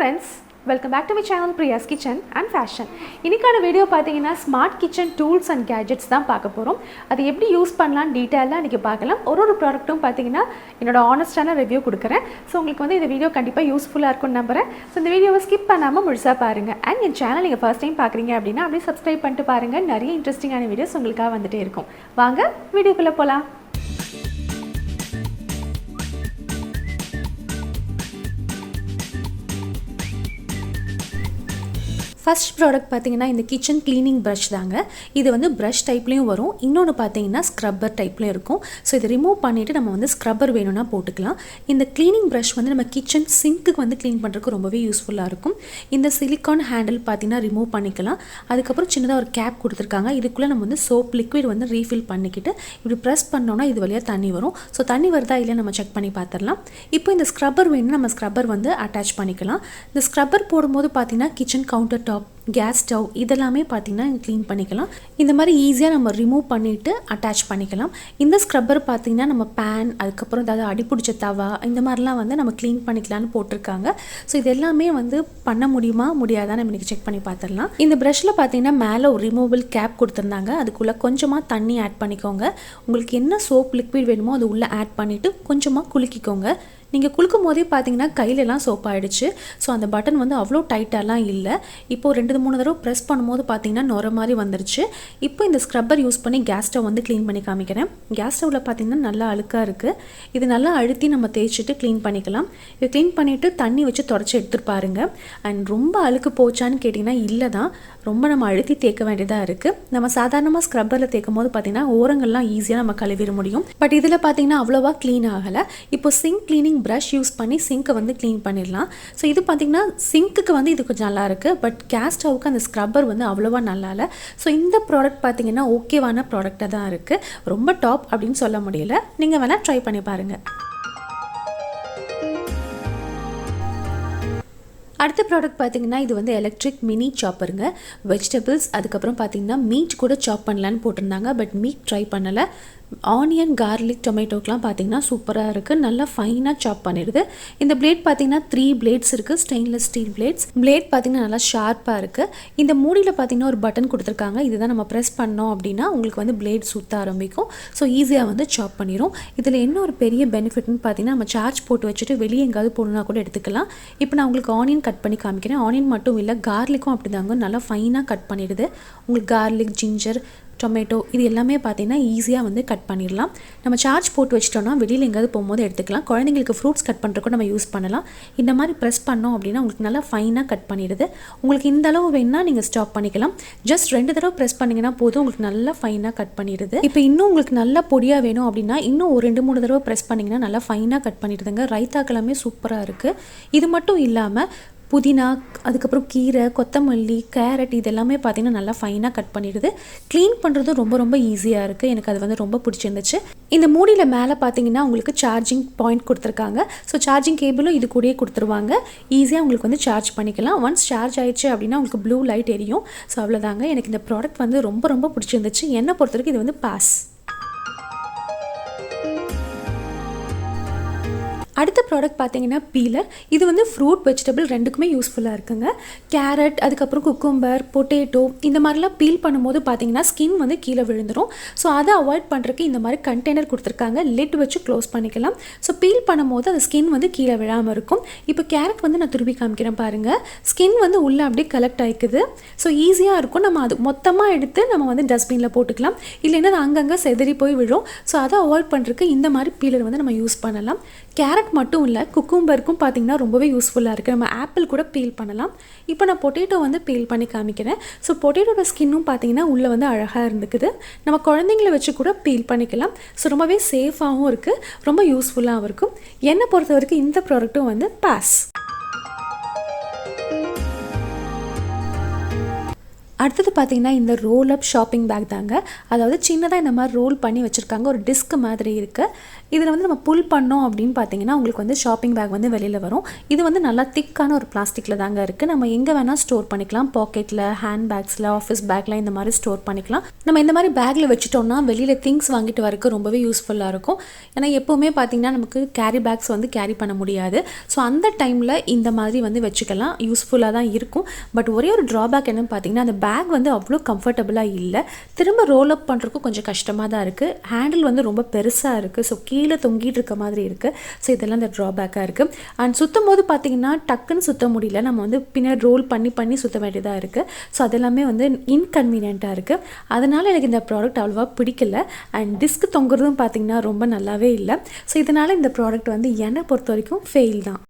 friends, welcome back to my channel Priya's Kitchen and Fashion. இன்னைக்கான video பாத்தீங்கன்னா smart kitchen tools and gadgets தான் பார்க்க போறோம். அது எப்படி யூஸ் பண்ணலாம் டீடைலா இன்னைக்கு பார்க்கலாம். ஒரு ப்ராடக்ட்டும் பாத்தீங்கன்னா என்னோட ஆனஸ்டான ரிவ்யூ கொடுக்கிறேன். சோ உங்களுக்கு வந்து இந்த வீடியோ கண்டிப்பா யூஸ்ஃபுல்லா இருக்கும்னு நம்புறேன். சோ இந்த வீடியோவை ஸ்கிப் பண்ணாம முழுசா பாருங்க. அண்ட் என் சேனல் நீங்க ஃபர்ஸ்ட் டைம் பார்க்கறீங்க அப்படினா அப்படியே Subscribe பண்ணிட்டு பாருங்க. நிறைய இன்ட்ரஸ்டிங்கான வீடியோஸ் உங்களுக்காக வந்துட்டே இருக்கும். வாங்க வீடியோக்குள்ள போலாம். ஃபர்ஸ்ட் ப்ராடக்ட் பார்த்தீங்கன்னா இந்த கிச்சன் க்ளீனிங் ப்ரஷ் தாங்க. இது வந்து ப்ரஷ் டைப்லேயும் வரும், இன்னொன்று பார்த்தீங்கன்னா ஸ்க்ரப்பர் டைப்லேயும் இருக்கும். ஸோ இதை ரிமூவ் பண்ணிவிட்டு நம்ம வந்து ஸ்க்ரப்பர் வேணும்னா போட்டுக்கலாம். இந்த க்ளீனிங் ப்ரஷ் வந்து நம்ம கிச்சன் சிங்க்குக்கு வந்து க்ளீன் பண்ணுறதுக்கு ரொம்பவே யூஸ்ஃபுல்லாக இருக்கும். இந்த சிலிக்கான் ஹேண்டில் பார்த்தீங்கன்னா ரிமூவ் பண்ணிக்கலாம். அதுக்கப்புறம் சின்னதாக ஒரு கேப் கொடுத்துருக்காங்க. இதுக்குள்ளே நம்ம வந்து சோப் லிக்விட் வந்து ரீஃபில் பண்ணிக்கிட்டு இப்படி ப்ரெஸ் பண்ணோன்னா இது வழியாக தண்ணி வரும். ஸோ தண்ணி வருதா இல்லையா நம்ம செக் பண்ணி பார்த்துடலாம். இப்போ இந்த ஸ்க்ரப்பர் வேணும்னா நம்ம ஸ்க்ரப்பர் வந்து அட்டாச் பண்ணிக்கலாம். இந்த ஸ்க்ரப்பர் போடும்போது பார்த்தீங்கன்னா kitchen counter top, gas stove இதெல்லாமே பார்த்தீங்கன்னா க்ளீன் பண்ணிக்கலாம். இந்த மாதிரி ஈஸியாக நம்ம ரிமூவ் பண்ணிவிட்டு அட்டாச் பண்ணிக்கலாம். இந்த ஸ்க்ரப்பர் பார்த்தீங்கன்னா நம்ம பேன், அதுக்கப்புறம் ஏதாவது அடிப்பிடிச்ச தவா இந்த மாதிரிலாம் வந்து நம்ம க்ளீன் பண்ணிக்கலான்னு போட்டிருக்காங்க. ஸோ இது எல்லாமே வந்து பண்ண முடியுமா முடியாதான் நம்ம இன்றைக்கி செக் பண்ணி பார்த்துடலாம். இந்த ப்ரஷ்ஷில் பார்த்தீங்கன்னா மேலே ஒரு ரிமூவபிள் கேப் கொடுத்துருந்தாங்க. அதுக்குள்ளே கொஞ்சமாக தண்ணி ஆட் பண்ணிக்கோங்க. உங்களுக்கு என்ன சோப் லிக்விட் வேணுமோ அது உள்ளே ஆட் பண்ணிவிட்டு கொஞ்சமாக குலுக்கிக்கோங்க. நீங்கள் குளுக்கும் போதே பார்த்தீங்கன்னா கையிலலாம் சோப் ஆகிடுச்சு. ஸோ அந்த பட்டன் வந்து அவ்வளோ டைட்டாலாம் இல்லை. இப்போது 2-3 தடவை ப்ரெஸ் பண்ணும்போது பார்த்தீங்கன்னா நுர மாதிரி வந்துருச்சு. இப்போ இந்த ஸ்க்ரப்பர் யூஸ் பண்ணி கேஸ் ஸ்டவ் வந்து க்ளீன் பண்ணி காமிக்கிறேன். கேஸ் ஸ்டவ்வில் பார்த்தீங்கன்னா நல்லா அழுக்காக இருக்குது. இது நல்லா அழுத்தி நம்ம தேய்ச்சிட்டு க்ளீன் பண்ணிக்கலாம். இது க்ளீன் பண்ணிவிட்டு தண்ணி வச்சு தொடச்சி எடுத்துட்டு பாருங்க. அண்ட் ரொம்ப அழுக்கு போச்சான்னு கேட்டிங்கன்னா இல்லை தான், ரொம்ப நம்ம அழுத்தி தேய்க்க வேண்டியதாக இருக்குது. நம்ம சாதாரணமாக ஸ்க்ரப்பரில் தேய்க்கும் போது பார்த்தீங்கன்னா ஓரங்கள்லாம் ஈஸியாக நம்ம கழுவிட முடியும். பட் இதில் பார்த்தீங்கன்னா அவ்வளோவா க்ளீன் ஆகலை. இப்போ சிங்க் க்ளீனிங் ப்ரஷ் யூஸ் பண்ணி சிங்க்கை வந்து க்ளீன் பண்ணிடலாம். ஸோ இது பார்த்திங்கன்னா சிங்க்குக்கு வந்து இது கொஞ்சம் நல்லா இருக்குது. பட் கேஸ் ஸ்டவ்வுக்கு அந்த ஸ்க்ரப்பர் வந்து அவ்வளோவா நல்லா இல்லை. ஸோ இந்த ப்ராடக்ட் பார்த்திங்கன்னா ஓகேவான ப்ராடக்டாக தான் இருக்குது. ரொம்ப டாப் அப்படின்னு சொல்ல முடியல. நீங்கள் வேணால் ட்ரை பண்ணி பாருங்கள். அடுத்த ப்ராடக்ட் பார்த்தீங்கன்னா இது வந்து எலக்ட்ரிக் மினி சாப்பருங்க. வெஜிடபிள்ஸ் அதுக்கப்புறம் பார்த்தீங்கன்னா மீட் கூட சாப் பண்ணலான்னு போட்டிருந்தாங்க. பட் மீட் ட்ரை பண்ணலை. ஆனியன், கார்லிக், டொமேட்டோக்கெலாம் பார்த்தீங்கன்னா சூப்பராக இருக்குது. நல்லா ஃபைனாக சாப் பண்ணிடுது. இந்த பிளேட் பார்த்தீங்கன்னா 3 பிளேட்ஸ் இருக்குது. Stainless steel plates. பிளேட் பார்த்தீங்கன்னா நல்லா ஷார்ப்பாக இருக்குது. இந்த மூடியில் பார்த்தீங்கன்னா ஒரு பட்டன் கொடுத்துருக்காங்க. இதுதான் நம்ம ப்ரெஸ் பண்ணோம் அப்படின்னா உங்களுக்கு வந்து பிளேட் சுற்ற ஆரம்பிக்கும். ஸோ ஈஸியாக வந்து சாப் பண்ணிடும். இதில் என்ன ஒரு பெரிய பெனிஃபிட்னு பார்த்தீங்கன்னா நம்ம சார்ஜ் போட்டு வச்சுட்டு வெளியே எங்காவது போடணுன்னா கூட எடுத்துக்கலாம். இப்போ நான் உங்களுக்கு ஆனியன் கட் பண்ணி காமிக்கிறேன். ஆனியன் மட்டும் இல்லை, கார்லிக்கும் அப்படி தாங்க நல்லா ஃபைனாக கட் பண்ணிடுது. உங்களுக்கு கார்லிக், ஜிஞ்சர், டொமேட்டோ இது எல்லாமே பார்த்தீங்கன்னா ஈஸியாக வந்து கட் பண்ணிடலாம். நம்ம சார்ஜ் போட்டு வச்சிட்டோம்னா வெளியில் எங்கேயாவது போகும்போது எடுத்துக்கலாம். குழந்தைங்களுக்கு ஃப்ரூட்ஸ் கட் பண்ணுறதுக்கும் நம்ம யூஸ் பண்ணலாம். இந்த மாதிரி ப்ரெஸ் பண்ணோம் அப்படின்னா உங்களுக்கு நல்லா ஃபைனாக கட் பண்ணிடுது. உங்களுக்கு இந்த அளவு வேணுன்னா நீங்கள் ஸ்டாப் பண்ணிக்கலாம். ஜஸ்ட் 2 தடவை ப்ரெஸ் பண்ணிங்கன்னா போதும், உங்களுக்கு நல்லா ஃபைனாக கட் பண்ணிடுது. இப்போ இன்னும் உங்களுக்கு நல்லா பொடியாக வேணும் அப்படின்னா இன்னும் ஒரு 2-3 தடவை ப்ரெஸ் பண்ணிங்கன்னா நல்லா ஃபைனாக கட் பண்ணிடுதுங்க. ரைத்தாக்கெல்லாமே சூப்பராக இருக்குது. இது மட்டும் இல்லாமல் புதினா, அதுக்கப்புறம் கீரை, கொத்தமல்லி, கேரட் இதெல்லாமே பார்த்தீங்கன்னா நல்லா ஃபைனாக கட் பண்ணிடுது. க்ளீன் பண்ணுறதும் ரொம்ப ரொம்ப ஈஸியாக இருக்குது. எனக்கு அது வந்து ரொம்ப பிடிச்சிருந்துச்சு. இந்த மூடியில் மேலே பார்த்தீங்கன்னா உங்களுக்கு சார்ஜிங் பாயிண்ட் கொடுத்துருக்காங்க. ஸோ சார்ஜிங் கேபிளும் இது கூடயே கொடுத்துருவாங்க. ஈஸியாக உங்களுக்கு வந்து சார்ஜ் பண்ணிக்கலாம். ஒன்ஸ் சார்ஜ் ஆயிடுச்சு அப்படின்னா உங்களுக்கு ப்ளூ லைட் எரியும். ஸோ அவ்வளோதாங்க. எனக்கு இந்த ப்ராடக்ட் வந்து ரொம்ப ரொம்ப பிடிச்சிருந்துச்சு. என்னை பொறுத்தவரைக்கும் இது வந்து பாஸ். அடுத்த ப்ராடக்ட் பார்த்தீங்கன்னா பீலர். இது வந்து ஃப்ரூட், வெஜிடபிள் ரெண்டுக்குமே யூஸ்ஃபுல்லாக இருக்குங்க. கேரட், அதுக்கப்புறம் குக்கும்பர், பொட்டேட்டோ இந்த மாதிரிலாம் பீல் பண்ணும்போது பார்த்தீங்கன்னா ஸ்கின் வந்து கீழே விழுந்துடும். ஸோ அதை அவாய்ட் பண்ணுறதுக்கு இந்த மாதிரி கண்டெய்னர் கொடுத்துருக்காங்க. லிட் வச்சு க்ளோஸ் பண்ணிக்கலாம். ஸோ பீல் பண்ணும்போது அந்த ஸ்கின் வந்து கீழே விழாமல் இருக்கும். இப்போ கேரட் வந்து நான் துருவி காமிக்கிறேன் பாருங்கள். ஸ்கின் வந்து உள்ளே அப்படியே கலெக்ட் ஆகிக்குது. ஸோ ஈஸியாக இருக்கும். நம்ம அது மொத்தமாக எடுத்து நம்ம வந்து டஸ்ட்பினில் போட்டுக்கலாம். இல்லைன்னா அது அங்கங்கே செதறி போய் விழும். ஸோ அதை அவாய்ட் பண்ணுறதுக்கு இந்த மாதிரி பீலர் வந்து நம்ம யூஸ் பண்ணலாம். கேரட் மட்டும் இல்லை, குக்கும்பருக்கும் பார்த்தீங்கன்னா ரொம்பவே யூஸ்ஃபுல்லாக இருக்குது. நம்ம ஆப்பிள் கூட பீல் பண்ணலாம். இப்போ நான் பொட்டேட்டோ வந்து பீல் பண்ணி காமிக்கிறேன். ஸோ பொட்டேட்டோட ஸ்கின்னும் பார்த்தீங்கன்னா உள்ளே வந்து அழகாக இருந்துக்குது. நம்ம குழந்தைங்களை வச்சு கூட பீல் பண்ணிக்கலாம். ஸோ ரொம்பவே சேஃபாகவும் இருக்குது, ரொம்ப யூஸ்ஃபுல்லாகவும் இருக்கும். என்னை பொறுத்த வரைக்கும் இந்த ப்ராடக்ட்டும் வந்து பாஸ். அடுத்தது பார்த்திங்கன்னா இந்த ரோல் அப் ஷாப்பிங் பேக் தாங்க. அதாவது சின்னதாக இந்த மாதிரி ரோல் பண்ணி வச்சுருக்காங்க. ஒரு டிஸ்க் மாதிரி இருக்குது. இதில் வந்து நம்ம புல் பண்ணோம் அப்படின்னு பார்த்தீங்கன்னா உங்களுக்கு வந்து ஷாப்பிங் பேக் வந்து வெளியில் வரும். இது வந்து நல்லா திக்கான ஒரு பிளாஸ்டிக்கில் தாங்க இருக்குது. நம்ம எங்கே வேணால் ஸ்டோர் பண்ணிக்கலாம். பாக்கெட்டில், ஹேண்ட் பேக்ஸில், ஆஃபீஸ் பேக்கில் இந்த மாதிரி ஸ்டோர் பண்ணிக்கலாம். நம்ம இந்த மாதிரி பேக்கில் வச்சுட்டோம்னா வெளியில் திங்ஸ் வாங்கிட்டு வரக்கு ரொம்பவே யூஸ்ஃபுல்லாக இருக்கும். ஏன்னா எப்போவுமே பார்த்திங்கன்னா நமக்கு கேரி பேக்ஸ் வந்து கேரி பண்ண முடியாது. ஸோ அந்த டைமில் இந்த மாதிரி வந்து வச்சுக்கலாம். யூஸ்ஃபுல்லாக தான் இருக்கும். பட் ஒரே ஒரு ட்ராபேக் என்னன்னு பார்த்தீங்கன்னா அந்த பேக் வந்து அவ்வளோ கம்ஃபர்டபுளாக இல்லை. திரும்ப ரோல் அப் பண்ணுறதுக்கும் கொஞ்சம் கஷ்டமாக தான் இருக்குது. ஹேண்டில் வந்து ரொம்ப பெருசாக இருக்குது. ஸோ கீழே தொங்கிட்டு இருக்க மாதிரி இருக்குது. ஸோ இதெல்லாம் இந்த ட்ராபேக்காக இருக்குது. அண்ட் சுற்றும் போது பார்த்திங்கன்னா டக்குன்னு சுற்ற முடியல. நம்ம வந்து பின்னாடி ரோல் பண்ணி சுற்ற வேண்டியதாக இருக்குது. ஸோ அதெல்லாமே வந்து இன்கன்வீனியண்ட்டாக இருக்குது. அதனால் எனக்கு இந்த ப்ராடக்ட் அவ்வளோவா பிடிக்கல. அண்ட் டிஸ்க் தொங்குறதும் பார்த்திங்கன்னா ரொம்ப நல்லாவே இல்லை. ஸோ இதனால் இந்த ப்ராடக்ட் வந்து என்னை பொறுத்த வரைக்கும் ஃபெயில் தான்.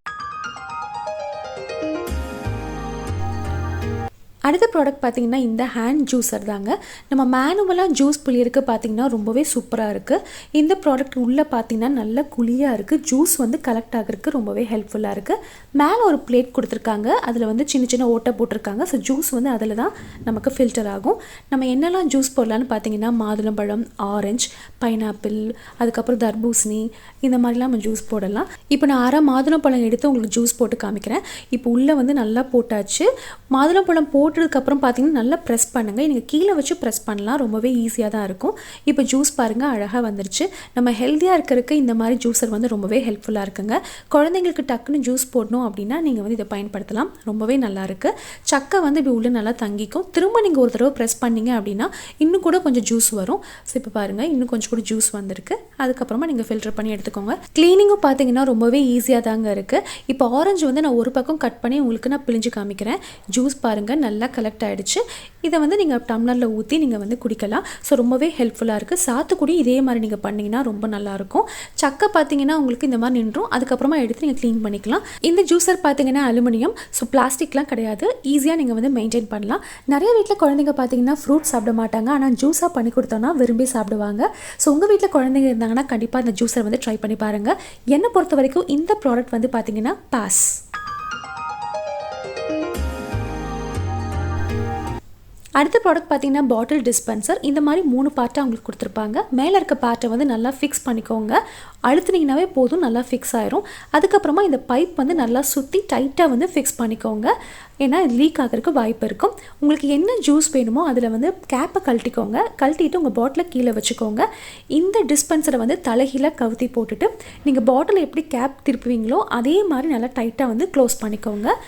அடுத்த ப்ராடக்ட் பார்த்திங்கன்னா இந்த ஹேண்ட் ஜூஸர் தாங்க. நம்ம மேனுவலாக ஜூஸ் புளியருக்கு பார்த்திங்கன்னா ரொம்பவே சூப்பராக இருக்குது. இந்த ப்ராடக்ட் உள்ளே பார்த்திங்கன்னா நல்ல குழியாக இருக்குது. ஜூஸ் வந்து கலெக்ட் ஆகிறதுக்கு ரொம்பவே ஹெல்ப்ஃபுல்லாக இருக்குது. மேலே ஒரு பிளேட் கொடுத்துருக்காங்க. அதில் வந்து சின்ன சின்ன ஓட்டை போட்டிருக்காங்க. ஸோ ஜூஸ் வந்து அதில் தான் நமக்கு ஃபில்டர் ஆகும். நம்ம என்னெல்லாம் ஜூஸ் போடலான்னு பார்த்திங்கன்னா மாதுளம்பழம், ஆரஞ்சு, பைனாப்பிள், அதுக்கப்புறம் தர்பூசணி, இந்த மாதிரிலாம் நம்ம ஜூஸ் போடலாம். இப்போ நான் அரை மாதுளம்பழம் எடுத்து உங்களுக்கு ஜூஸ் போட்டு காமிக்கிறேன். இப்போ உள்ளே வந்து நல்லா போட்டாச்சு. மாதுளம்பழம் போட்டதுக்கப்புறம் பார்த்தீங்கன்னா நல்லா ப்ரெஸ் பண்ணுங்கள். நீங்கள் கீழே வச்சு ப்ரெஸ் பண்ணலாம். ரொம்பவே ஈஸியாக தான் இருக்கும். இப்போ ஜூஸ் பாருங்கள் அழகாக வந்துருச்சு. நம்ம ஹெல்த்தியாக இருக்கிறதுக்கு இந்த மாதிரி ஜூஸர் வந்து ரொம்பவே ஹெல்ப்ஃபுல்லாக இருக்குங்க. குழந்தைங்களுக்கு டக்குன்னு ஜூஸ் போடணும் அப்படின்னா நீங்கள் வந்து இதை பயன்படுத்தலாம். ரொம்பவே நல்லாயிருக்கு. சக்கை வந்து இப்படி உள்ளே நல்லா தங்கிக்கும். திரும்ப நீங்கள் ஒரு தடவை ப்ரெஸ் பண்ணிங்க அப்படின்னா இன்னும் கூட கொஞ்சம் ஜூஸ் வரும். ஸோ இப்போ பாருங்கள் இன்னும் கொஞ்சம் கூட ஜூஸ் வந்திருக்கு. அதுக்கப்புறமா நீங்கள் ஃபில்டர் பண்ணி எடுத்துக்கோங்க. க்ளீனிங்கும் பார்த்தீங்கன்னா ரொம்பவே ஈஸியாக தாங்க இருக்குது. இப்போ ஆரஞ்சு வந்து நான் ஒரு பக்கம் கட் பண்ணி உங்களுக்கு நான் பிழிஞ்சு காமிக்கிறேன். ஜூஸ் பாருங்கள் நல்லா கலெக்ட் ஆகிடுச்சு. இதை வந்து நீங்கள் டம்ளரில் ஊற்றி நீங்கள் வந்து குடிக்கலாம். ஸோ ரொம்பவே ஹெல்ப்ஃபுல்லாக இருக்குது. சாத்துக்குடி இதே மாதிரி நீங்கள் பண்ணிங்கன்னா ரொம்ப நல்லாயிருக்கும். சக்கை பார்த்தீங்கன்னா உங்களுக்கு இந்த மாதிரி நின்றும். அதுக்கப்புறமா எடுத்து நீங்கள் க்ளீன் பண்ணிக்கலாம். இந்த ஜூஸர் பார்த்தீங்கன்னா அலுமினியம். ஸோ பிளாஸ்டிக்லாம் கிடையாது. ஈஸியாக நீங்கள் வந்து மெயின்டைன் பண்ணலாம். நிறைய வீட்டில் குழந்தைங்க பார்த்தீங்கன்னா ஃப்ரூட் சாப்பிட மாட்டாங்க. ஆனால் ஜூஸாக பண்ணி கொடுத்தோன்னா விரும்பி சாப்பிடுவாங்க. ஸோ உங்கள் வீட்டில் குழந்தைங்க இருந்தாங்கன்னா கண்டிப்பாக இந்த ஜூஸர் வந்து ட்ரை பண்ணி பாருங்கள். என்னை பொறுத்த வரைக்கும் இந்த ப்ராடக்ட் வந்து பார்த்தீங்கன்னா பாஸ். அடுத்த ப்ராடக்ட் பார்த்தீங்கன்னா பாட்டில் டிஸ்பென்சர். இந்த மாதிரி 3 பார்ட்டாக உங்களுக்கு கொடுத்துருப்பாங்க. மேலே இருக்க பார்ட்டை வந்து நல்லா ஃபிக்ஸ் பண்ணிக்கோங்க. அழுத்துனீங்கன்னாவே போதும், நல்லா ஃபிக்ஸ் ஆயிரும். அதுக்கப்புறமா இந்த பைப் வந்து நல்லா சுற்றி டைட்டாக வந்து ஃபிக்ஸ் பண்ணிக்கோங்க. ஏன்னா லீக் ஆகிறதுக்கு வாய்ப்பு இருக்கும். உங்களுக்கு என்ன ஜூஸ் வேணுமோ அதில் வந்து கேப்பை கழட்டிக்கோங்க. கழட்டிட்டு உங்கள் பாட்டிலை கீழே வச்சுக்கோங்க. இந்த டிஸ்பென்சரை வந்து தலைகீழாக கவுத்தி போட்டுட்டு நீங்கள் பாட்டில் எப்படி கேப் திருப்புவீங்களோ அதே மாதிரி நல்லா டைட்டாக வந்து க்ளோஸ் பண்ணிக்கோங்க.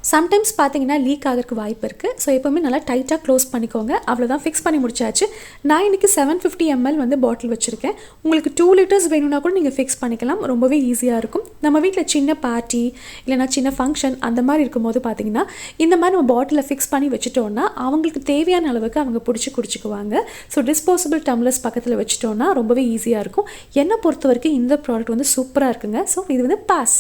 சம்டைம்ஸ் பார்த்தீங்கன்னா லீக் ஆகிறதுக்கு வாய்ப்பு இருக்குது. ஸோ எப்போவுமே நல்லா டைட்டாக க்ளோஸ் பண்ணிக்கோங்க. அவ்வளோதான், ஃபிக்ஸ் பண்ணி முடிச்சாச்சு. நான் இன்றைக்கி 750 ml வந்து பாட்டில் வச்சுருக்கேன். உங்களுக்கு 2 லிட்டர்ஸ் வேணும்னா கூட நீங்கள் ஃபிக்ஸ் பண்ணிக்கலாம். ரொம்பவே ஈஸியாக இருக்கும். நம்ம வீட்டில் சின்ன பார்ட்டி இல்லைனா சின்ன ஃபங்க்ஷன் அந்த மாதிரி இருக்கும்போது பார்த்தீங்கன்னா இந்த மாதிரி நம்ம பாட்டிலில் ஃபிக்ஸ் பண்ணி வச்சுட்டோன்னா அவங்களுக்கு தேவையான அளவுக்கு அவங்க பிடிச்சி குடிச்சிக்குவாங்க. ஸோ டிஸ்போசபிள் டம்ளர்ஸ் பக்கத்தில் வச்சுட்டோன்னா ரொம்பவே ஈஸியாக இருக்கும். என்னை பொறுத்த வரைக்கும் இந்த ப்ராடக்ட் வந்து சூப்பராக இருக்குங்க. ஸோ இது வந்து பாஸ்.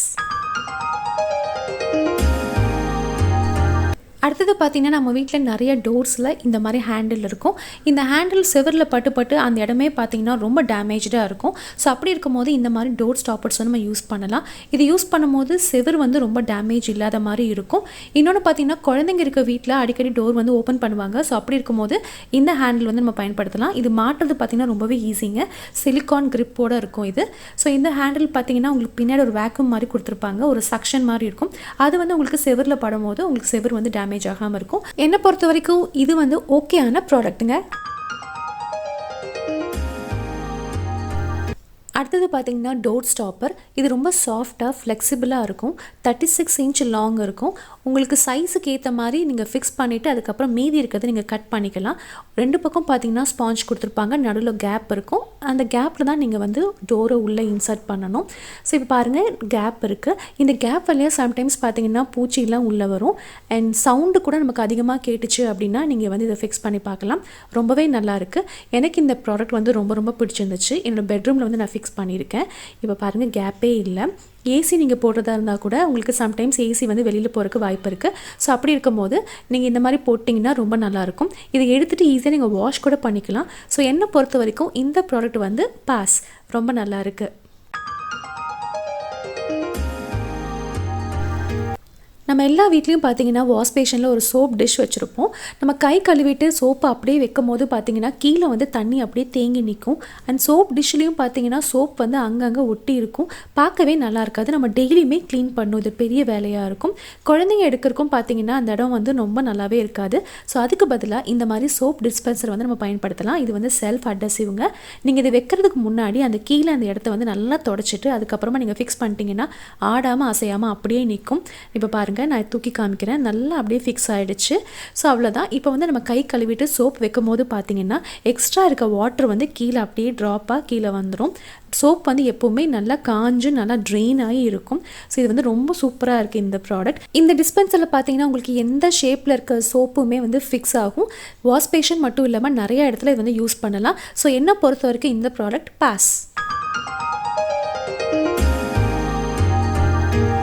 அடுத்தது பார்த்திங்கன்னா நம்ம வீட்டில் நிறைய டோர்ஸில் இந்த மாதிரி ஹேண்டில் இருக்கும். இந்த ஹேண்டில் செவரில் பட்டு அந்த இடமே பார்த்திங்கன்னா ரொம்ப டேமேஜாக இருக்கும். ஸோ அப்படி இருக்கும்போது இந்த மாதிரி டோர் ஸ்டாப்பர்ஸ் வந்து நம்ம யூஸ் பண்ணலாம். இது யூஸ் பண்ணும்போது செவர் வந்து ரொம்ப டேமேஜ் இல்லாத மாதிரி இருக்கும். இன்னொன்று பார்த்திங்கன்னா குழந்தைங்க இருக்க வீட்டில் அடிக்கடி டோர் வந்து ஓப்பன் பண்ணுவாங்க. ஸோ அப்படி இருக்கும்போது இந்த ஹேண்டில் வந்து நம்ம பயன்படுத்தலாம். இது மாட்டுறது பார்த்திங்கன்னா ரொம்பவே ஈஸிங்க. சிலிக்கான் கிரிப்போடு இருக்கும் இது. ஸோ இந்த ஹேண்டில் பார்த்திங்கன்னா உங்களுக்கு பின்னாடி ஒரு வேக்யூம் மாதிரி கொடுத்துருப்பாங்க. ஒரு சக்ஷன் மாதிரி இருக்கும். அது வந்து உங்களுக்கு செவரில் படும்போது உங்களுக்கு செவர் வந்து டேமேஜ் ஆகாமல் இருக்கும். என்னை பொறுத்த வரைக்கும் இது வந்து ஓகேயான ப்ராடக்ட்டுங்க. அடுத்தது பார்த்திங்கன்னா டோர் ஸ்டாப்பர். இது ரொம்ப சாஃப்டாக ஃப்ளெக்சிபிளாக இருக்கும். 36 inch லாங் இருக்கும். உங்களுக்கு சைஸுக்கு ஏற்ற மாதிரி நீங்கள் ஃபிக்ஸ் பண்ணிவிட்டு அதுக்கப்புறம் மீதி இருக்கிறத நீங்கள் கட் பண்ணிக்கலாம். 2 பக்கம் பார்த்திங்கன்னா ஸ்பாஞ்ச் கொடுத்துருப்பாங்க. நடுவில் கேப் இருக்கும். அந்த கேப்பில் தான் நீங்கள் வந்து டோரை உள்ளே இன்சர்ட் பண்ணணும். ஸோ இப்போ பாருங்கள் கேப் இருக்குது. இந்த கேப் வழியாக சம்டைம்ஸ் பார்த்திங்கன்னா பூச்சிலாம் உள்ளே வரும். அண்ட் சவுண்டு கூட நமக்கு அதிகமாக கேட்டுச்சு அப்படின்னா நீங்கள் வந்து இதை ஃபிக்ஸ் பண்ணி பார்க்கலாம். ரொம்பவே நல்லாயிருக்கு. எனக்கு இந்த ப்ராடக்ட் வந்து ரொம்ப ரொம்ப பிடிச்சிருந்துச்சு. என்னோடய பெட்ரூமில் வந்து நான் ஃபிக்ஸ் பண்ணியிருக்கேன். இப்போ பாருங்கள் கேப்பே இல்லை. ஏசி நீங்கள் போடுறதா இருந்தால் கூட உங்களுக்கு சம்டைம்ஸ் ஏசி வந்து வெளியில் போகிறதுக்கு வாய்ப்பு இருக்குது. ஸோ அப்படி இருக்கும்போது நீங்கள் இந்த மாதிரி போட்டிங்கன்னா ரொம்ப நல்லாயிருக்கும். இதை எடுத்துகிட்டு ஈஸியாக நீங்கள் வாஷ் கூட பண்ணிக்கலாம். ஸோ என்னை பொறுத்த வரைக்கும் இந்த ப்ராடக்ட் வந்து பாஸ். ரொம்ப நல்லா இருக்குது. நம்ம எல்லா வீட்லேயும் பார்த்தீங்கன்னா வாஷ் பேஷனில் ஒரு சோப் டிஷ் வச்சுருப்போம். நம்ம கை கழுவிட்டு சோப்பை அப்படியே வைக்கும் போது பார்த்தீங்கன்னா கீழே வந்து தண்ணி அப்படியே தேங்கி நிற்கும். அண்ட் சோப் டிஷ்லேயும் பார்த்தீங்கன்னா சோப் வந்து அங்கங்கே ஒட்டி இருக்கும். பார்க்கவே நல்லா இருக்காது. நம்ம டெய்லியுமே க்ளீன் பண்ணணும். இது பெரிய வேலையாக இருக்கும். குழந்தைங்க எடுக்கிறக்கும் பார்த்தீங்கன்னா அந்த இடம் வந்து ரொம்ப நல்லாவே இருக்காது. ஸோ அதுக்கு பதிலாக இந்த மாதிரி சோப் டிஸ்பென்சர் வந்து நம்ம பயன்படுத்தலாம். இது வந்து செல்ஃப் அட்ஹசிவ்ங்க. நீங்கள் இதை வைக்கிறதுக்கு முன்னாடி அந்த கீழே அந்த இடத்த வந்து நல்லா தொடச்சிட்டு அதுக்கப்புறமா நீங்கள் ஃபிக்ஸ் பண்ணிட்டீங்கன்னா ஆடாமல் அசையாமல் அப்படியே நிற்கும். இப்போ பாருங்கள், நான் தூக்கி காமிக்கிறேன். நல்லா அப்படியே ஃபிக்ஸ் ஆகிடுச்சு. ஸோ அவ்வளோதான். இப்போ வந்து நம்ம கை கழுவிட்டு சோப் வைக்கும் போது பார்த்தீங்கன்னா எக்ஸ்ட்ரா இருக்க வாட்டர் வந்து கீழே அப்படியே ட்ராப்பாக கீழே வந்துடும். சோப் வந்து எப்போவுமே நல்லா காஞ்சு நல்லா ட்ரெயின் ஆகி இருக்கும். ஸோ இது வந்து ரொம்ப சூப்பராக இருக்குது இந்த ப்ராடக்ட். இந்த டிஸ்பென்சரில் பார்த்தீங்கன்னா உங்களுக்கு எந்த ஷேப்பில் இருக்க சோப்புமே வந்து ஃபிக்ஸ் ஆகும். வாஷ் பேஷன் மட்டும் இல்லாமல் நிறைய இடத்துல இது வந்து யூஸ் பண்ணலாம். ஸோ என்னை பொறுத்த வரைக்கும் இந்த ப்ராடக்ட் பாஸ்.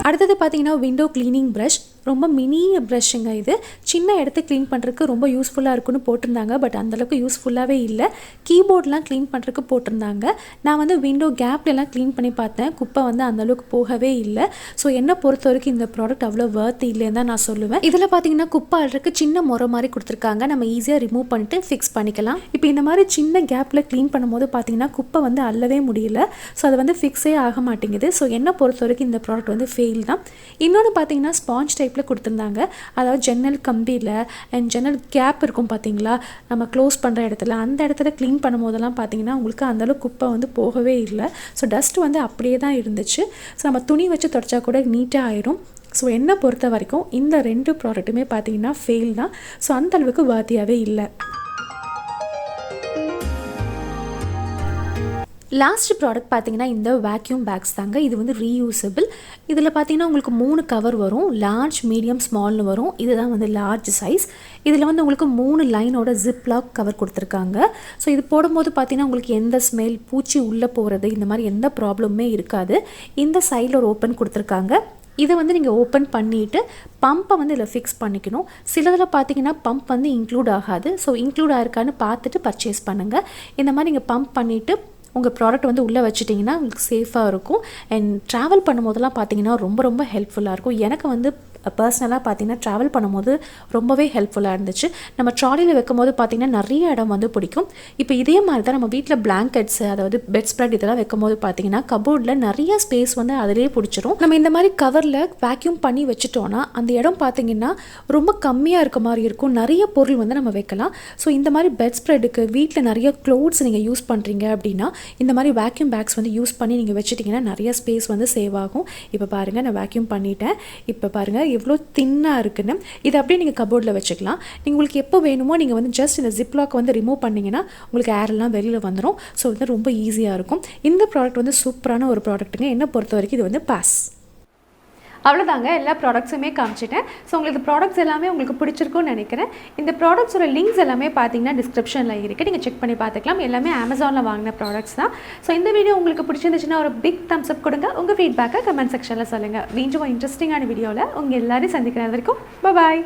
அடுத்தது பார்த்தீங்கன்னா விண்டோ க்ளீனிங் ப்ரஷ். ரொம்ப மினி ப்ரஷ்ஷுங்க. இது சின்ன இடத்த க்ளீன் பண்ணுறதுக்கு ரொம்ப யூஸ்ஃபுல்லாக இருக்குன்னு போட்டிருந்தாங்க. பட் அந்தளவுக்கு யூஸ்ஃபுல்லாகவே இல்லை. கீபோர்ட்லாம் க்ளீன் பண்ணுறதுக்கு போட்டிருந்தாங்க. நான் வந்து விண்டோ கேப்லலாம் க்ளீன் பண்ணி பார்த்தேன். குப்பை வந்து அந்தளவுக்கு போகவே இல்லை. ஸோ என்னை பொறுத்த வரைக்கும் இந்த ப்ராடக்ட் அவ்வளோ வர்த் இல்லைன்னு தான் நான் சொல்லுவேன். இதில் பார்த்தீங்கன்னா குப்பை அள்ளுறதுக்கு சின்ன முறை மாதிரி கொடுத்துருக்காங்க. நம்ம ஈஸியாக ரிமூவ் பண்ணிட்டு ஃபிக்ஸ் பண்ணிக்கலாம். இப்போ இந்த மாதிரி சின்ன கேப்பில் க்ளீன் பண்ணும்போது பார்த்தீங்கன்னா குப்பை வந்து அள்ளவே முடியல. ஸோ அது வந்து ஃபிக்ஸே ஆக மாட்டேங்குது. ஸோ என்னை பொறுத்த வரைக்கும் இந்த ப்ராடக்ட் வந்து ஃபெயில் தான். இன்னொன்று பார்த்தீங்கன்னா ஸ்பாஞ்ச் டைப்பில் கொடுத்துருந்தாங்க. அதாவது ஜன்னல் கம்பியில் அண்ட் ஜன்னல் கேப் இருக்கும் பார்த்தீங்களா, நம்ம க்ளோஸ் பண்ணுற இடத்துல, அந்த இடத்துல க்ளீன் பண்ணும் போதெல்லாம் பார்த்தீங்கன்னா உங்களுக்கு அந்தளவுக்கு குப்பை வந்து போகவே இல்லை. ஸோ டஸ்ட் வந்து அப்படியே தான் இருந்துச்சு. ஸோ நம்ம துணி வச்சு தொடச்சா கூட நீட்டாக ஆயிரும். ஸோ என்னை பொறுத்த வரைக்கும் இந்த 2 ப்ராடக்ட்டுமே பார்த்தீங்கன்னா ஃபெயில் தான். ஸோ அந்தளவுக்கு வாத்தியாகவே இல்லை. லாஸ்ட் ப்ராடக்ட் பார்த்தீங்கன்னா இந்த வேக்யூம் பேக்ஸ் தாங்க. இது வந்து ரீயூசபிள். இதில் பார்த்தீங்கன்னா உங்களுக்கு 3 கவர் வரும். லார்ஜ், மீடியம், ஸ்மால்னு வரும். இதுதான் வந்து லார்ஜ் சைஸ். இதில் வந்து உங்களுக்கு 3 லைனோட ஜிப்லாக் கவர் கொடுத்துருக்காங்க. ஸோ இது போடும்போது பார்த்தீங்கன்னா உங்களுக்கு எந்த ஸ்மெல், பூச்சி உள்ளே போகிறது, இந்த மாதிரி எந்த ப்ராப்ளமுமே இருக்காது. இந்த சைடில் ஒரு ஓப்பன் கொடுத்துருக்காங்க. இதை வந்து நீங்கள் ஓப்பன் பண்ணிவிட்டு பம்பை வந்து இதில் ஃபிக்ஸ் பண்ணிக்கணும். சிலதில் பார்த்தீங்கன்னா பம்ப் வந்து இன்க்ளூட் ஆகாது. ஸோ இன்க்ளூட் ஆயிருக்கான்னு பார்த்துட்டு பர்ச்சேஸ் பண்ணுங்கள். இந்த மாதிரி நீங்கள் பம்ப் பண்ணிவிட்டு உங்கள் ப்ராடக்ட் வந்து உள்ளே வச்சுட்டிங்கன்னா உங்களுக்கு சேஃபாக இருக்கும். அண்ட் ட்ராவல் பண்ணும்போதெல்லாம் பார்த்தீங்கன்னா ரொம்ப ரொம்ப ஹெல்ப்ஃபுல்லாக இருக்கும். எனக்கு வந்து பர்சனலாக பார்த்தீங்கன்னா ட்ராவல் பண்ணும்போது ரொம்பவே ஹெல்ப்ஃபுல்லாக இருந்துச்சு. நம்ம ட்ராலியில் வைக்கும் போது பார்த்தீங்கன்னா நிறைய இடம் வந்து பிடிக்கும். இப்போ இதே மாதிரி தான் நம்ம வீட்டில் பிளாங்கெட்ஸ், அதாவது பெட் ஸ்ப்ரெட் இதெல்லாம் வைக்கும் போது பார்த்தீங்கன்னா கபோர்டில் நிறைய ஸ்பேஸ் வந்து அதிலே பிடிச்சிரும். நம்ம இந்த மாதிரி கவரில் வேக்யூம் பண்ணி வச்சுட்டோன்னா அந்த இடம் பார்த்தீங்கன்னா ரொம்ப கம்மியாக இருக்க மாதிரி இருக்கும். நிறைய பொருள் வந்து நம்ம வைக்கலாம். ஸோ இந்த மாதிரி பெட் ஸ்ப்ரெட்டுக்கு வீட்டில் நிறைய க்ளோத்ஸ் நீங்கள் யூஸ் பண்ணுறீங்க அப்படின்னா இந்த மாதிரி வேக்யூம் பேக்ஸ் வந்து யூஸ் பண்ணி நீங்கள் வச்சுட்டிங்கன்னா நிறைய ஸ்பேஸ் வந்து சேவ் ஆகும். இப்போ பாருங்கள், நான் வேக்யூம் பண்ணிட்டேன். இப்போ பாருங்கள் எவ்வளோ தின்னாக இருக்குன்னு. இதை அப்படியே நீங்கள் கபோர்டில் வச்சுக்கலாம். நீங்கள் உங்களுக்கு எப்போ வேணுமோ நீங்கள் வந்து ஜஸ்ட் இந்த ஜிப்லாக் வந்து ரிமூவ் பண்ணிங்கன்னா உங்களுக்கு ஏரெல்லாம் வெளியில் வந்துடும். ஸோ வந்து ரொம்ப ஈஸியாக இருக்கும். இந்த ப்ராடக்ட் வந்து சூப்பரான ஒரு ப்ராடக்ட்டுங்க. என்னை பொறுத்த வரைக்கும் இது வந்து பாஸ். அவ்வளோதாங்க, எல்லா ப்ராடக்ட்ஸுமே காமிச்சிட்டேன். ஸோ உங்களுக்கு ப்ராடக்ட்ஸ் எல்லாமே உங்களுக்கு பிடிச்சிருக்கும்னு நினைக்கிறேன். இந்த ப்ராடக்ட்ஸோட லிங்க்ஸ் எல்லாமே பார்த்தீங்கன்னா டிஸ்கிரிப்ஷனில் இருக்குது. நீங்கள் செக் பண்ணி பார்த்துக்கலாம். எல்லாமே அமேசானில் வாங்கின ப்ராடக்ட்ஸ் தான். ஸோ இந்த வீடியோ உங்களுக்கு பிடிச்சிருந்துச்சுன்னா ஒரு பிக் தம்ஸ் அப் கொடுங்க. உங்கள் ஃபீட்பேக்கை கமெண்ட் செக்ஷனில் சொல்லுங்கள். மீண்டும் இன்ட்ரெஸ்டிங்கான வீடியோவில் உங்கள் எல்லாரையும் சந்திக்கிற வரைக்கும் பாய்.